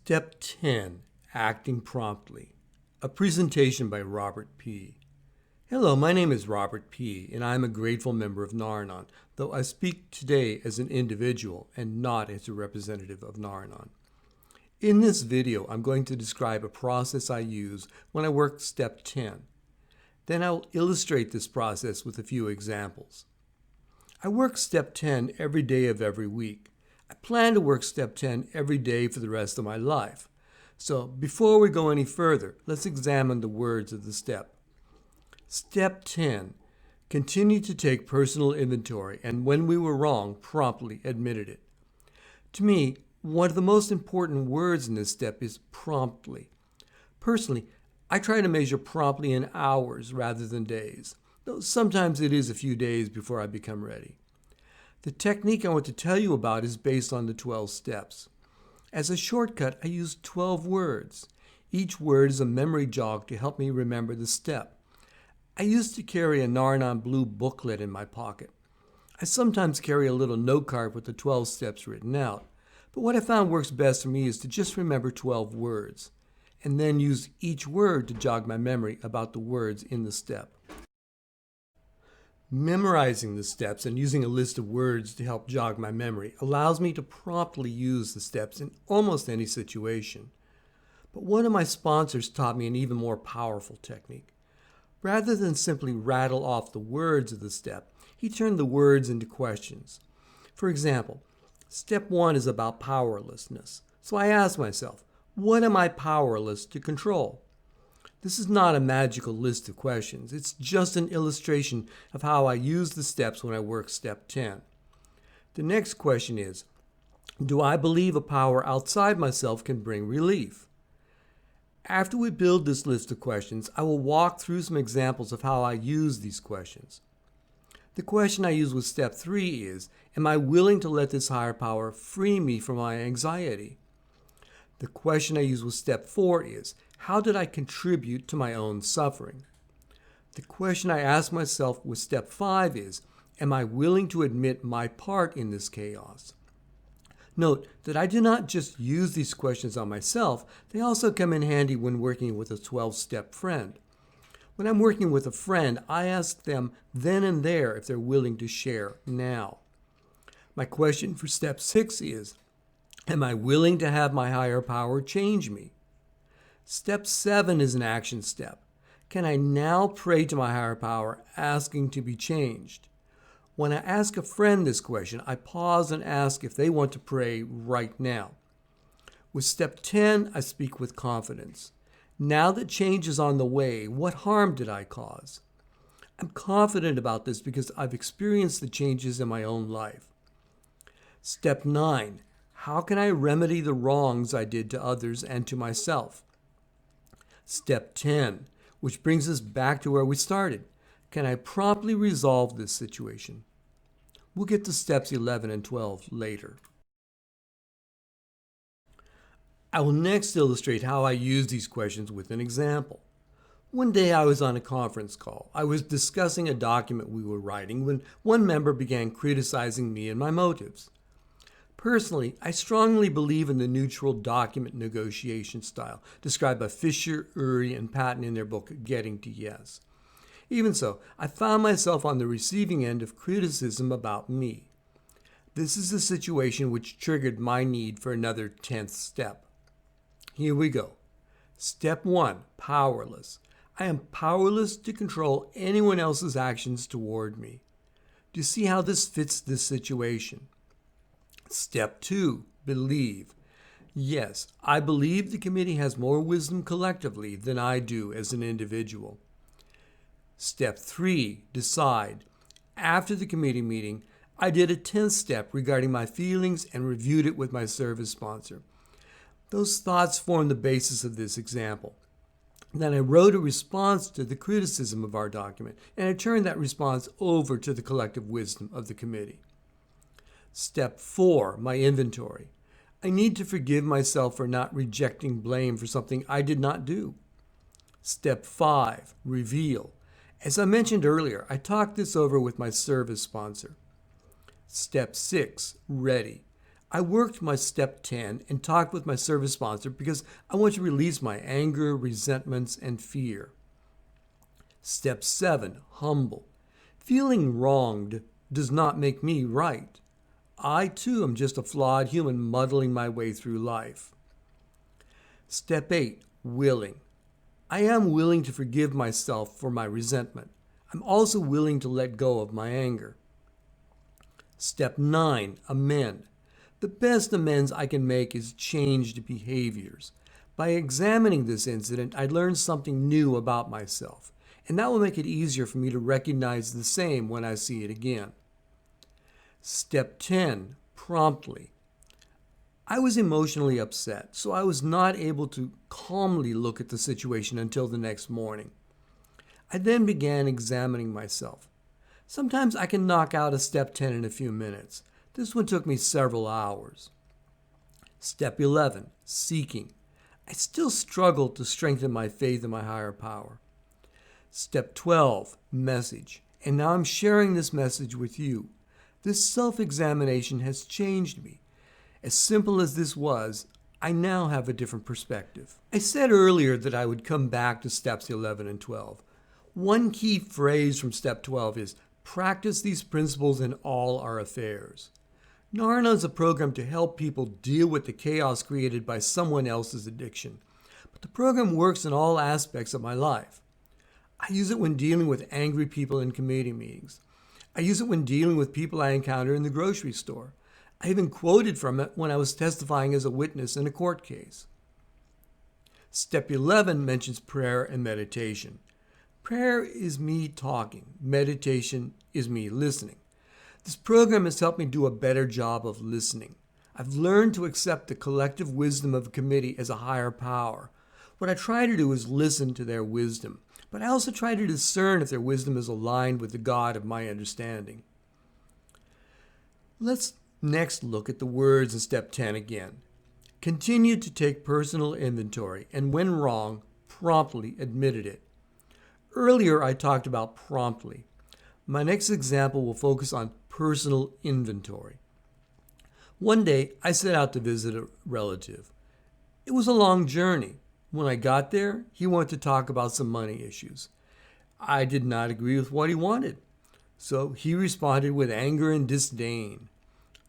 Step 10, Acting Promptly. A presentation by Robert P. Hello, my name is Robert P., and I am a grateful member of Nar-Anon, though I speak today as an individual and not as a representative of Nar-Anon. In this video, I'm going to describe a process I use when I work Step 10. Then I'll illustrate this process with a few examples. I work Step 10 every day of every week. I plan to work Step 10 every day for the rest of my life. So before we go any further, let's examine the words of the step. Step 10. Continue to take personal inventory, and when we were wrong, promptly admitted it. To me, one of the most important words in this step is promptly. Personally, I try to measure promptly in hours rather than days, though sometimes it is a few days before I become ready. The technique I want to tell you about is based on the 12 steps. As a shortcut, I use 12 words. Each word is a memory jog to help me remember the step. I used to carry a Nar-Anon blue booklet in my pocket. I sometimes carry a little note card with the 12 steps written out, but what I found works best for me is to just remember 12 words, and then use each word to jog my memory about the words in the step. Memorizing the steps and using a list of words to help jog my memory allows me to promptly use the steps in almost any situation. But one of my sponsors taught me an even more powerful technique. Rather than simply rattle off the words of the step, he turned the words into questions. For example, Step 1 is about powerlessness. So I asked myself, what am I powerless to control? This is not a magical list of questions. It's just an illustration of how I use the steps when I work Step 10. The next question is, do I believe a power outside myself can bring relief? After we build this list of questions, I will walk through some examples of how I use these questions. The question I use with Step 3 is, am I willing to let this higher power free me from my anxiety? The question I use with Step 4 is, how did I contribute to my own suffering? The question I ask myself with Step 5 is, am I willing to admit my part in this chaos? Note that I do not just use these questions on myself, they also come in handy when working with a 12-step friend. When I'm working with a friend, I ask them then and there if they're willing to share now. My question for Step 6 is, am I willing to have my higher power change me? Step 7 is an action step. Can I now pray to my higher power, asking to be changed? When I ask a friend this question, I pause and ask if they want to pray right now. With Step 10, I speak with confidence. Now that change is on the way, what harm did I cause? I'm confident about this because I've experienced the changes in my own life. Step 9. How can I remedy the wrongs I did to others and to myself? Step 10, which brings us back to where we started. Can I promptly resolve this situation? We'll get to steps 11 and 12 later. I will next illustrate how I use these questions with an example. One day I was on a conference call. I was discussing a document we were writing when one member began criticizing me and my motives. Personally, I strongly believe in the neutral document negotiation style described by Fisher, Uri, and Patton in their book, Getting to Yes. Even so, I found myself on the receiving end of criticism about me. This is the situation which triggered my need for another 10th step. Here we go. Step 1, powerless. I am powerless to control anyone else's actions toward me. Do you see how this fits this situation? Step 2, believe. Yes, I believe the committee has more wisdom collectively than I do as an individual. Step 3, decide. After the committee meeting, I did a 10th step regarding my feelings and reviewed it with my service sponsor. Those thoughts formed the basis of this example. Then I wrote a response to the criticism of our document, and I turned that response over to the collective wisdom of the committee. Step 4, my inventory. I need to forgive myself for not rejecting blame for something I did not do. Step 5, reveal. As I mentioned earlier, I talked this over with my service sponsor. Step 6, ready. I worked my step 10 and talked with my service sponsor because I want to release my anger, resentments, and fear. Step 7, humble. Feeling wronged does not make me right. I too am just a flawed human muddling my way through life. Step 8, willing. I am willing to forgive myself for my resentment. I'm also willing to let go of my anger. Step 9, amend. The best amends I can make is changed behaviors. By examining this incident, I learned something new about myself, and that will make it easier for me to recognize the same when I see it again. Step 10, promptly. I was emotionally upset, so I was not able to calmly look at the situation until the next morning. I then began examining myself. Sometimes I can knock out a step 10 in a few minutes. This one took me several hours. Step 11, seeking. I still struggle to strengthen my faith in my higher power. Step 12, message. And now I'm sharing this message with you. This self-examination has changed me. As simple as this was, I now have a different perspective. I said earlier that I would come back to steps 11 and 12. One key phrase from step 12 is, practice these principles in all our affairs. Narna is a program to help people deal with the chaos created by someone else's addiction. But the program works in all aspects of my life. I use it when dealing with angry people in committee meetings. I use it when dealing with people I encounter in the grocery store. I even quoted from it when I was testifying as a witness in a court case. Step 11 mentions prayer and meditation. Prayer is me talking. Meditation is me listening. This program has helped me do a better job of listening. I've learned to accept the collective wisdom of a committee as a higher power. What I try to do is listen to their wisdom, but I also try to discern if their wisdom is aligned with the God of my understanding. Let's next look at the words in step 10 again. Continue to take personal inventory, and when wrong, promptly admitted it. Earlier, I talked about promptly. My next example will focus on personal inventory. One day, I set out to visit a relative. It was a long journey. When I got there, he wanted to talk about some money issues. I did not agree with what he wanted, so he responded with anger and disdain.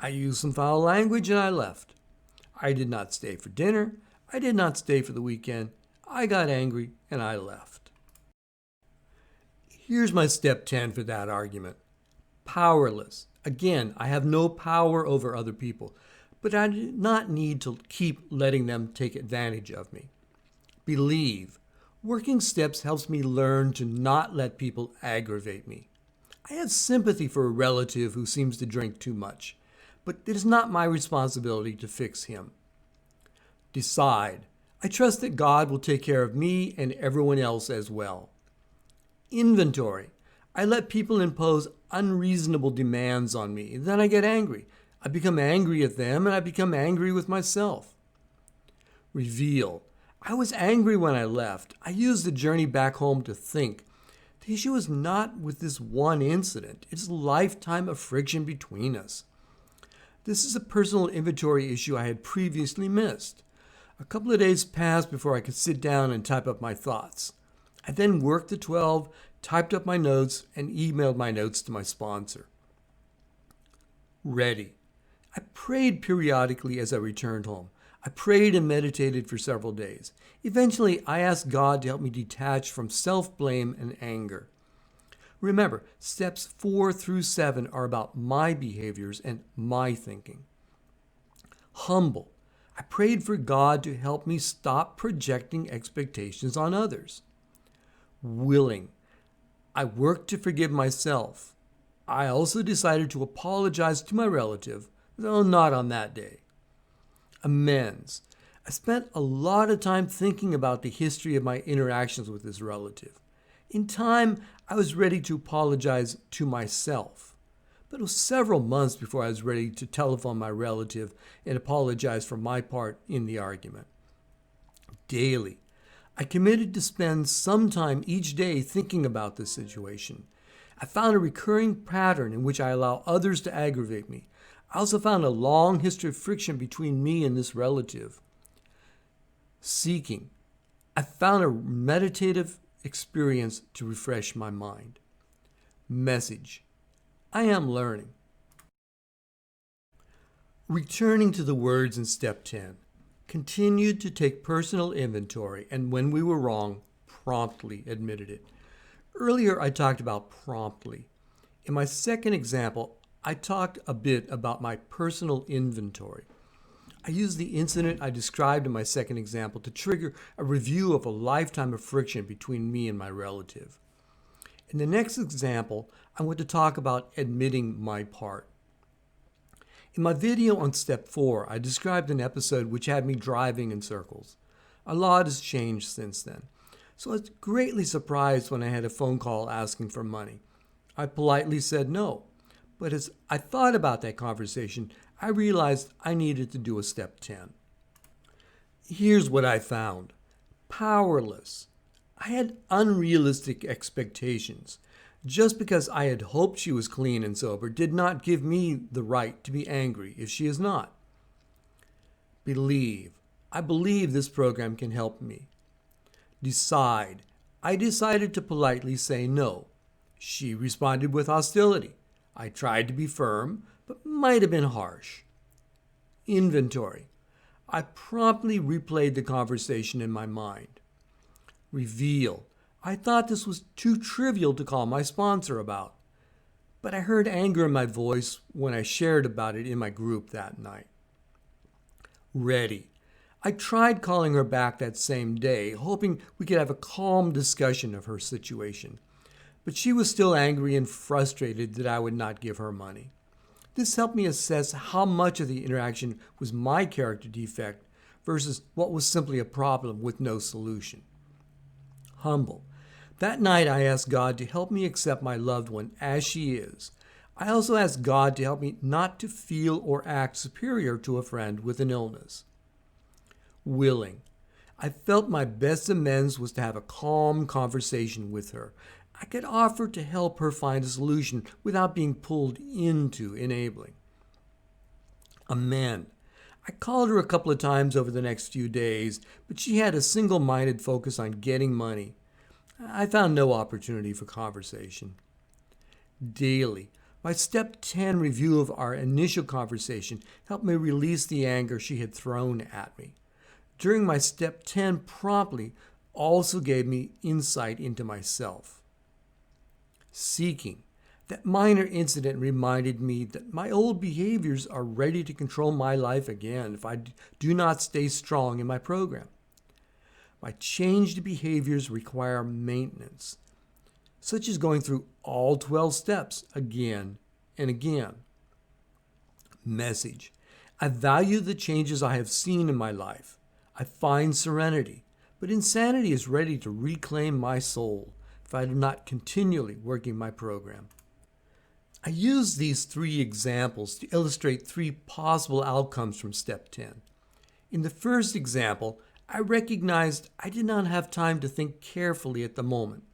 I used some foul language and I left. I did not stay for dinner. I did not stay for the weekend. I got angry and I left. Here's my step 10 for that argument. Powerless. Again, I have no power over other people, but I do not need to keep letting them take advantage of me. Believe. Working steps helps me learn to not let people aggravate me. I have sympathy for a relative who seems to drink too much, but it is not my responsibility to fix him. Decide. I trust that God will take care of me and everyone else as well. Inventory. I let people impose unreasonable demands on me. Then I get angry. I become angry at them and I become angry with myself. Reveal. I was angry when I left. I used the journey back home to think. The issue is not with this one incident. It's a lifetime of friction between us. This is a personal inventory issue I had previously missed. A couple of days passed before I could sit down and type up my thoughts. I then worked the 12, typed up my notes, and emailed my notes to my sponsor. Ready. I prayed periodically as I returned home. I prayed and meditated for several days. Eventually, I asked God to help me detach from self-blame and anger. Remember, steps 4 through 7 are about my behaviors and my thinking. Humble. I prayed for God to help me stop projecting expectations on others. Willing. I worked to forgive myself. I also decided to apologize to my relative, though not on that day. Amends. I spent a lot of time thinking about the history of my interactions with this relative. In time, I was ready to apologize to myself. But it was several months before I was ready to telephone my relative and apologize for my part in the argument. Daily. I committed to spend some time each day thinking about this situation. I found a recurring pattern in which I allow others to aggravate me. I also found a long history of friction between me and this relative. Seeking. I found a meditative experience to refresh my mind. Message. I am learning. Returning to the words in step 10. Continued to take personal inventory, and when we were wrong, promptly admitted it. Earlier, I talked about promptly. In my second example, I talked a bit about my personal inventory. I used the incident I described in my second example to trigger a review of a lifetime of friction between me and my relative. In the next example, I want to talk about admitting my part. In my video on step 4, I described an episode which had me driving in circles. A lot has changed since then, so I was greatly surprised when I had a phone call asking for money. I politely said no, but as I thought about that conversation, I realized I needed to do a step 10. Here's what I found. Powerless. I had unrealistic expectations. Just because I had hoped she was clean and sober did not give me the right to be angry if she is not. Believe. I believe this program can help me. Decide. I decided to politely say no. She responded with hostility. I tried to be firm, but might have been harsh. Inventory. I promptly replayed the conversation in my mind. Reveal. I thought this was too trivial to call my sponsor about, but I heard anger in my voice when I shared about it in my group that night. Ready. I tried calling her back that same day, hoping we could have a calm discussion of her situation, but she was still angry and frustrated that I would not give her money. This helped me assess how much of the interaction was my character defect versus what was simply a problem with no solution. Humble. That night I asked God to help me accept my loved one as she is. I also asked God to help me not to feel or act superior to a friend with an illness. Willing. I felt my best amends was to have a calm conversation with her. I could offer to help her find a solution without being pulled into enabling. Amend. I called her a couple of times over the next few days, but she had a single-minded focus on getting money. I found no opportunity for conversation. Daily. My step 10 review of our initial conversation helped me release the anger she had thrown at me. During my step 10 promptly also gave me insight into myself. Seeking. That minor incident reminded me that my old behaviors are ready to control my life again if I do not stay strong in my program. My changed behaviors require maintenance, such as going through all 12 steps again and again. Message. I value the changes I have seen in my life. I find serenity, but insanity is ready to reclaim my soul if I am not continually working my program. I use these 3 examples to illustrate 3 possible outcomes from step 10. In the first example, I recognized I did not have time to think carefully at the moment,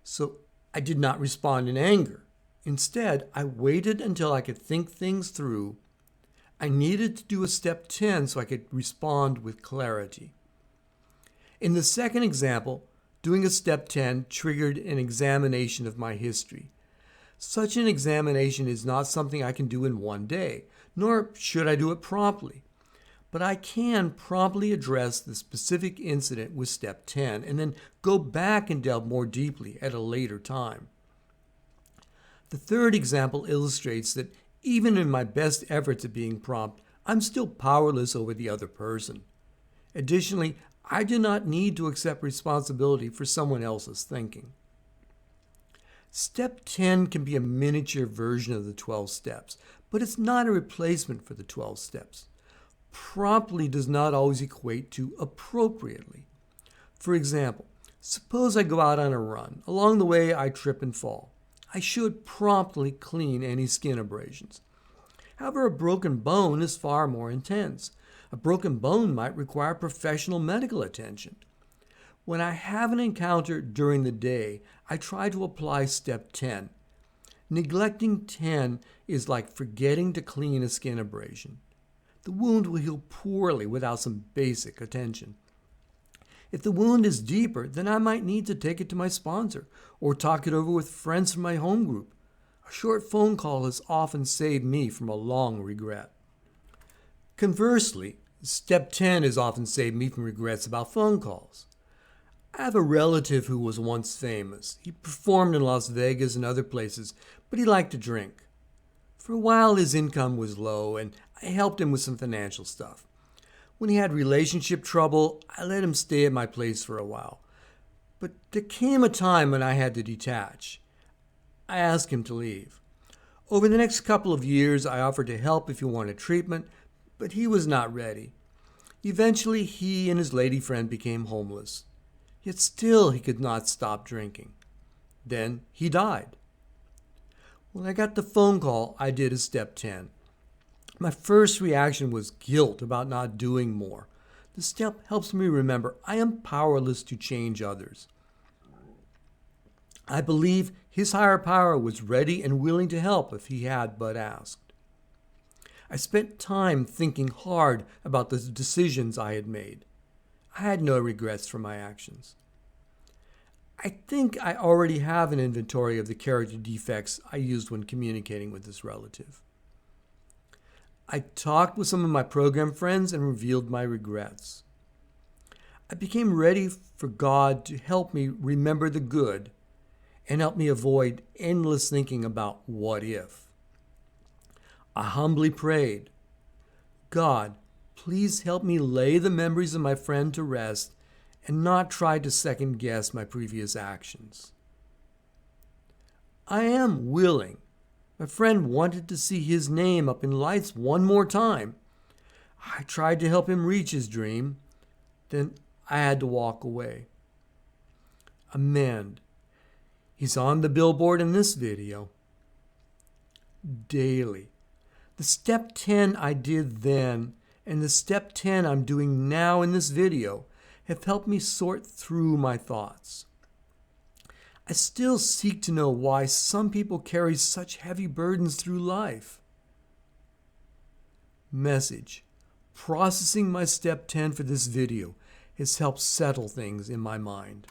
so I did not respond in anger. Instead, I waited until I could think things through. I needed to do a step 10 so I could respond with clarity. In the second example, doing a step 10 triggered an examination of my history. Such an examination is not something I can do in one day, nor should I do it promptly. But I can promptly address the specific incident with step 10 and then go back and delve more deeply at a later time. The third example illustrates that even in my best efforts at being prompt, I'm still powerless over the other person. Additionally, I do not need to accept responsibility for someone else's thinking. Step 10 can be a miniature version of the 12 steps, but it's not a replacement for the 12 steps. Promptly does not always equate to appropriately. For example, suppose I go out on a run. Along the way, I trip and fall. I should promptly clean any skin abrasions. However, a broken bone is far more intense. A broken bone might require professional medical attention. When I have an encounter during the day, I try to apply step 10. Neglecting 10 is like forgetting to clean a skin abrasion. The wound will heal poorly without some basic attention. If the wound is deeper, then I might need to take it to my sponsor or talk it over with friends from my home group. A short phone call has often saved me from a long regret. Conversely, step 10 has often saved me from regrets about phone calls. I have a relative who was once famous. He performed in Las Vegas and other places, but he liked to drink. For a while, his income was low, and I helped him with some financial stuff. When he had relationship trouble, I let him stay at my place for a while. But there came a time when I had to detach. I asked him to leave. Over the next couple of years, I offered to help if he wanted treatment, but he was not ready. Eventually, he and his lady friend became homeless. Yet still he could not stop drinking. Then he died. When I got the phone call, I did a step 10. My first reaction was guilt about not doing more. The step helps me remember I am powerless to change others. I believe his higher power was ready and willing to help if he had but asked. I spent time thinking hard about the decisions I had made. I had no regrets for my actions. I think I already have an inventory of the character defects I used when communicating with this relative. I talked with some of my program friends and revealed my regrets. I became ready for God to help me remember the good and help me avoid endless thinking about what if. I humbly prayed, God, please help me lay the memories of my friend to rest and not try to second guess my previous actions. I am willing. My friend wanted to see his name up in lights one more time. I tried to help him reach his dream. Then I had to walk away. Amend. He's on the billboard in this video. Daily. The step 10 I did then and the step 10 I'm doing now in this video have helped me sort through my thoughts. I still seek to know why some people carry such heavy burdens through life. Message. Processing my step 10 for this video has helped settle things in my mind.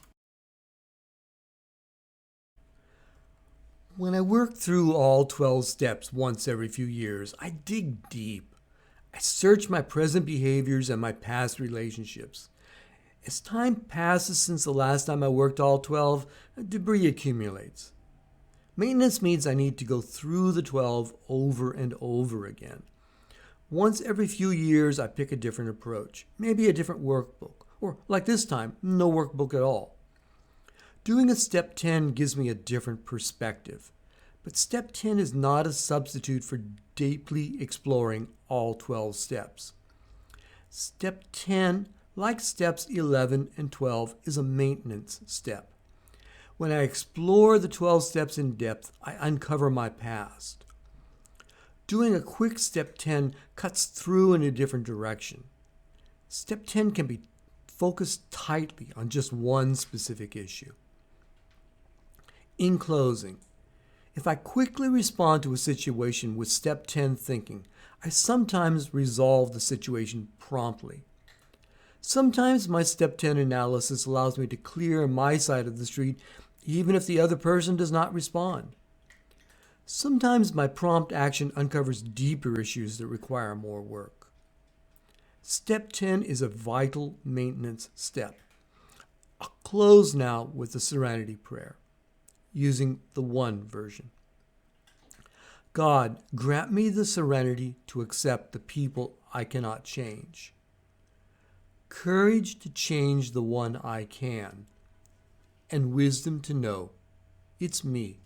When I work through all 12 steps once every few years, I dig deep. I search my present behaviors and my past relationships. As time passes since the last time I worked all 12, debris accumulates. Maintenance means I need to go through the 12 over and over again. Once every few years, I pick a different approach, maybe a different workbook, or like this time, no workbook at all. Doing a step 10 gives me a different perspective, but step 10 is not a substitute for deeply exploring all 12 steps. Step 10, like steps 11 and 12, is a maintenance step. When I explore the 12 steps in depth, I uncover my past. Doing a quick step 10 cuts through in a different direction. Step 10 can be focused tightly on just one specific issue. In closing, if I quickly respond to a situation with step 10 thinking, I sometimes resolve the situation promptly. Sometimes my step 10 analysis allows me to clear my side of the street even if the other person does not respond. Sometimes my prompt action uncovers deeper issues that require more work. Step 10 is a vital maintenance step. I'll close now with the Serenity Prayer, using the One version. God, grant me the serenity to accept the people I cannot change, courage to change the one I can, and wisdom to know it's me